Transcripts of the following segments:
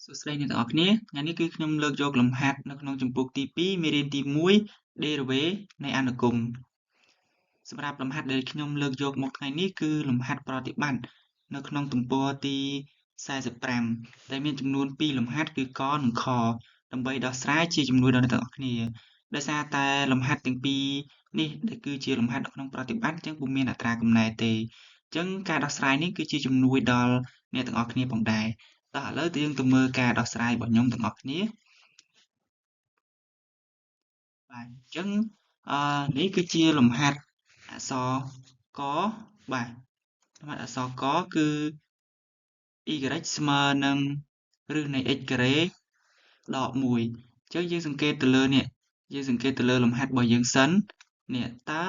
សួស្តីអ្នកទាំងអស់គ្នាថ្ងៃនេះគឺខ្ញុំលើកយកលំហាត់នៅក្នុងជំពូកទី2មេរៀនទី1 Derivative នៃអានុគមសម្រាប់លំហាត់ដែលខ្ញុំលើកយកមកថ្ងៃនេះគឺលំហាត់ប្រតិបត្តិនៅក្នុងទំព័រទី45ដែលមានចំនួន2លំហាត់គឺកនិងខដើម្បីដោះស្រាយជាជំនួយដល់អ្នកទាំងអស់គ្នាដោយសារតែលំហាត់ទាំងពីរនេះដែលគឺជាលំហាត់នៅក្នុងប្រតិបត្តិអញ្ចឹងពុំមានអត្រាកំណែទេអញ្ចឹងការដោះស្រាយនេះគឺជាជំនួយដល់អ្នកទាំងអស់គ្នាផងដែរតោះឥឡូវយើងទៅមើលការដោះស្រាយរបស់ខ្ញុំទាំងអស់គ្នាបាទអញ្ចឹងនេះគឺជាលំហាត់អក្សរកបាទលំហាត់អក្សរកគឺ y ស្មើនឹងរឹសនៃ x ការ៉េដក1អញ្ចឹងយើងសង្កេតទៅលើនេះយើងសង្កេតទៅលើលំហាត់របស់យើងសិននេះតើ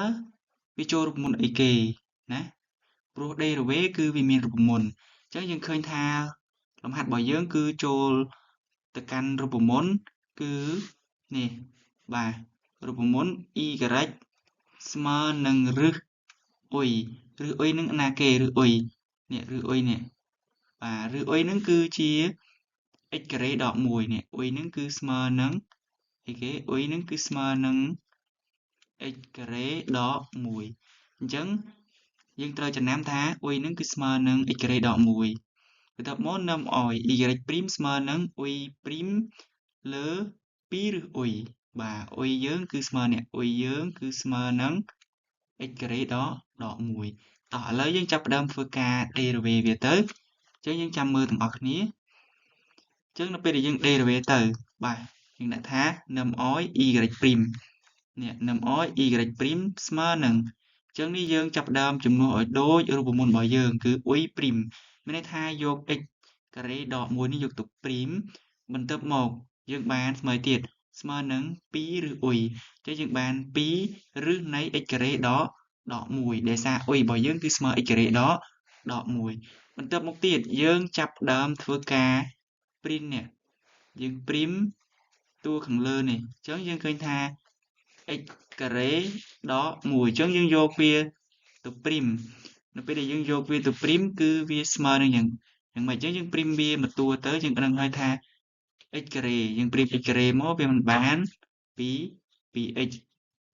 វាចូលរូបមន្តអីគេណាព្រោះ derivative គឺវាមានរូបមន្តអញ្ចឹងយើងឃើញថាលំហាត់របស់យើងគឺចូលទៅកាន់រូបមន្តគឺនេះបាទរូបមន្ត y ស្មើនឹងរឹសអុយរឹសអុយនឹងណាគេរឹសអុយនេះរឹសអុយនេះបាទរឹសអុយនឹងគឺជា x ការ៉េដក1នេះអុយនឹងគឺស្មើនឹងអីគេអុយនឹងគឺស្មើនឹង x ការ៉េដក1អញ្ចឹងយើងត្រូវចំណាំថាអុយនឹងគឺស្មើនឹង x ការ៉េដក1បន្ទាប់មកនាំឲ្យ y' ស្មើនឹងអុយព្រីមលើ2ឬអុយបាទអុយយើងគឺស្មើនេះអុយយើងគឺស្មើនឹង x ការ៉េដក1តោះឥឡូវយើងចាប់ផ្ដើមធ្វើការ derivative វាទៅអញ្ចឹងយើងចាំមើលទាំងអស់គ្នាអញ្ចឹងនៅពេលដែលយើង derivative ទៅបាទយើងដាក់ថានាំឲ្យ y' នេះនាំឲ្យ y' ស្មើនឹងអញ្ចឹងនេះយើងចាប់ផ្ដើមជំនួសឲ្យដូចរូបមន្តរបស់យើងគឺអុយព្រីមមានន័យថាយក x ការ៉េដក1នេះយកទៅព្រីមបន្ទាប់មកយើងបានស្មើទៀតស្មើនឹង2ឬអុយអញ្ចឹងយើងបាន2រឹសនៃ x ការ៉េដក1ដែលសារអុយរបស់យើងគឺស្មើ x ការ៉េដក1បន្ទាប់មកទៀតយើងចាប់ផ្ដើមធ្វើការព្រីមនេះយើងព្រីមតួខាងលើនេះអញ្ចឹងយើងឃើញថា x ការ៉េដក1អញ្ចឹងយើងយកវាទៅព្រីមនៅពេលដែលយើងយកវាទៅព្រីមគឺវាស្មើនឹងយ៉ាងម៉េចអញ្ចឹងយើងព្រីមវាមួយតួទៅយើងដឹងហើយថា x ការ៉េយើងព្រីម x ការ៉េមកវាមិនបាន2x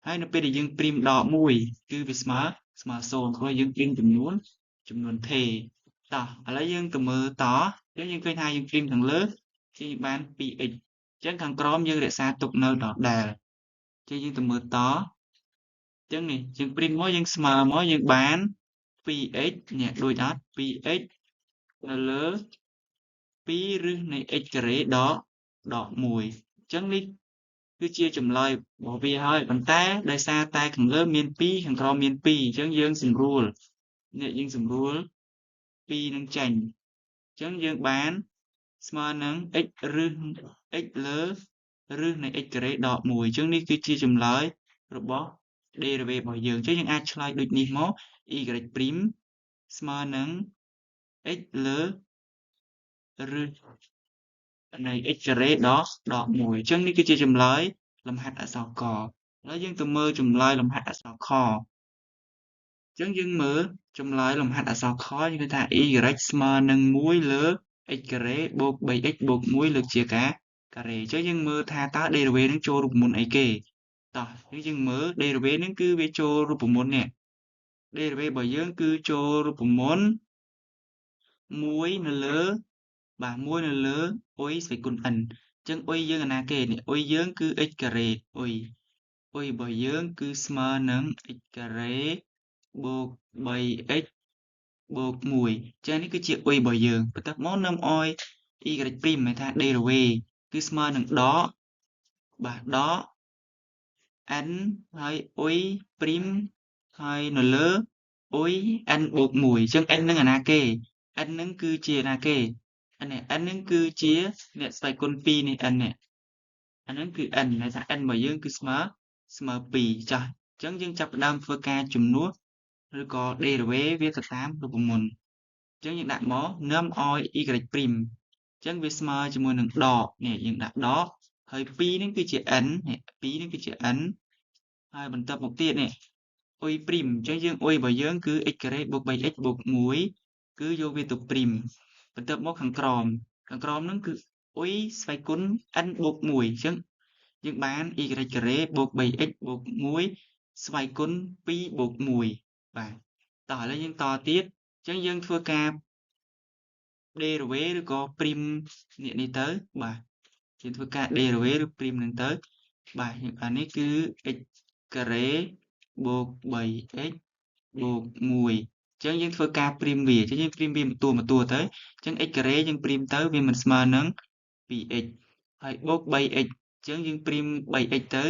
ហើយនៅពេលដែលយើងព្រីមដក1គឺវាស្មើ0ព្រោះយើងព្រីមចំនួនថេតោះឥឡូវយើងទៅមើលតយើងឃើញថាយើងព្រីមខាងលើយើងបាន 2x អញ្ចឹងខាងក្រោមយើងរក្សាទុកនៅដដែលអញ្ចឹងយើងទៅមើលតអញ្ចឹងនេះយើងព្រីមមកយើងស្មើមកយើងបាន 2x នេះដូចអត់ 2x នៅលើ2រឹសនៃ x ការ៉េដក1អញ្ចឹងនេះគឺជាចម្លើយរបស់វាហើយប៉ុន្តែដោយសារតែខាងលើមាន2ខាងក្រោមមាន2អញ្ចឹងយើងសម្រួលនេះយើងសម្រួល2នឹងចេញអញ្ចឹងយើងបានស្មើនឹង x លើរឹសនៃ x ការ៉េដក1អញ្ចឹងនេះគឺជាចម្លើយរបស់ derivative របស់យើងអញ្ចឹងយើងអាចឆ្លើយដូចនេះមក y' ស្មើនឹង x លើរឹសនៃ x ការ៉េដក1អញ្ចឹងនេះគឺជាចម្លើយលំហាត់អក្សរកឥឡូវយើងទៅមើលចម្លើយលំហាត់អក្សរខអញ្ចឹងយើងមើលចម្លើយលំហាត់អក្សរខយើងឃើញថា y ស្មើនឹង1លើ x ការ៉េបូក 3x បូក1លើកជាការ៉េអញ្ចឹងយើងមើលថាតើ derivative នឹងចូលរូបមន្តអីគេតោះយើងមើល derivative នឹងគឺវាចូលរូបមន្តនេះ derivative របស់យើងគឺចូលរូបមន្ត1នៅលើបាទ1នៅលើអុយស្វ័យគុណ n អញ្ចឹងអុយយើងអាណាគេនេះអុយយើងគឺ x ការ៉េអុយរបស់យើងគឺស្មើនឹង x ការ៉េបូក 3x បូក1អញ្ចឹងនេះគឺជាអុយរបស់យើងបន្ទាប់មកនាំឲ្យ y' មានថា derivative គឺស្មើនឹងដកបាទដក n ហើយអុយព្រីមហើយនៅលើអុយ n បូក1អញ្ចឹង n នឹងអាណាគេ n នឹងគឺជាអាណាគេ n នឹងគឺជាអ្នកស្វ័យគុណ2នេះ n នេះអាហ្នឹងគឺ n ន័យថា n របស់យើងគឺស្មើ2ចាស់អញ្ចឹងយើងចាប់ផ្ដើមធ្វើការជំនួសឬក៏ derivative វាទៅតាមរូបមន្តអញ្ចឹងយើងដាក់មកនាំឲ្យ y' ព្រីមអញ្ចឹងវាស្មើជាមួយនឹងដកនេះយើងដាក់ដកហើយ2នេះគឺជា n នេះ2នេះគឺជា n ហើយបន្ទាប់មកទៀតនេះអុយព្រីមអញ្ចឹងយើងអុយរបស់យើងគឺ x ការ៉េបូក 3x បូក1គឺយកវាទៅព្រីមបន្ទាប់មកខាងក្រោមហ្នឹងគឺ អ៊ុយស្វ័យគុណ n បូក1 អញ្ចឹងយើងបាន y ការ៉េបូក 3x បូក1ស្វ័យគុណ2បូក1បាទតោះឥឡូវយើងតទៀតអញ្ចឹងយើងធ្វើការ derivative ឬក៏ prime នេះទៅបាទយើងធ្វើការ derivative ឬ prime ហ្នឹងទៅបាទអានេះគឺ x ការ៉េបូក 3x បូក1អញ្ចឹងយើងធ្វើការ prime វាអញ្ចឹងយើង prime វាមួយតួទៅអញ្ចឹង x ការ៉េយើង prime ទៅវាមិនស្មើនឹង 2x ហើយបូក 3x អញ្ចឹងយើង prime 3x ទៅ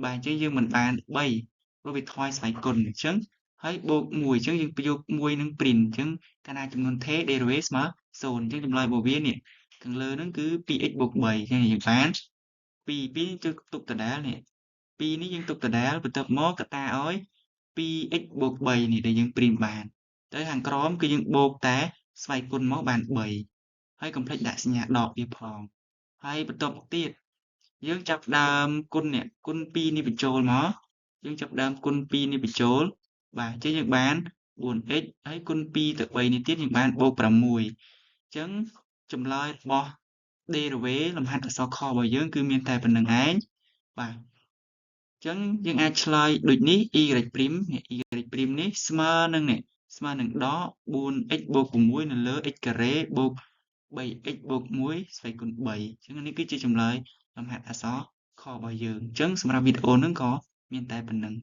បាទអញ្ចឹងយើងមិនបាន3ព្រោះវាថយស្វ័យគុណអញ្ចឹងហើយបូក1អញ្ចឹងយើងយក1នឹង prime អញ្ចឹងកាលណាចំនួនថេរ derivative ស្មើ0អញ្ចឹងចម្លើយរបស់វានេះខាងលើហ្នឹងគឺ 2x បូក3អញ្ចឹងយើងបាន2យើងទុកដដែលនេះ2នេះយើងទុកដដែលបន្ទាប់មកកតាឲ្យ 2x បូក3នេះដែលយើង prime បានទៅខាងក្រោមគឺយើងបូកតែស្វ័យគុណមកបាន3ហើយកុំភ្លេចដាក់សញ្ញាដកវាផងហើយបន្ទាប់មកទៀតយើងចាប់ផ្ដើមគុណនេះគុណ2នេះបញ្ចូលមកយើងចាប់ផ្ដើមគុណ2នេះបញ្ចូលបាទអញ្ចឹងយើងបាន 4x ហើយគុណ2ទៅ3នេះទៀតយើងបានបូក6អញ្ចឹងចម្លើយរបស់ derivative លំហាត់អក្សរខរបស់យើងគឺមានតែប៉ុណ្្នឹងឯងបាទអញ្ចឹងយើងអាចឆ្លើយដូចនេះ y' នេះ y' នេះស្មើនឹងនេះស្មើនឹងដក 4x បូក6នៅលើ x ការ៉េបូក 3x បូក1ស្វ័យគុណ3អញ្ចឹងនេះគឺជាចម្លើយលំហាត់អក្សរខរបស់យើងអញ្ចឹងសម្រាប់វីដេអូហ្នឹងក៏មានតែប៉ុណ្្នឹង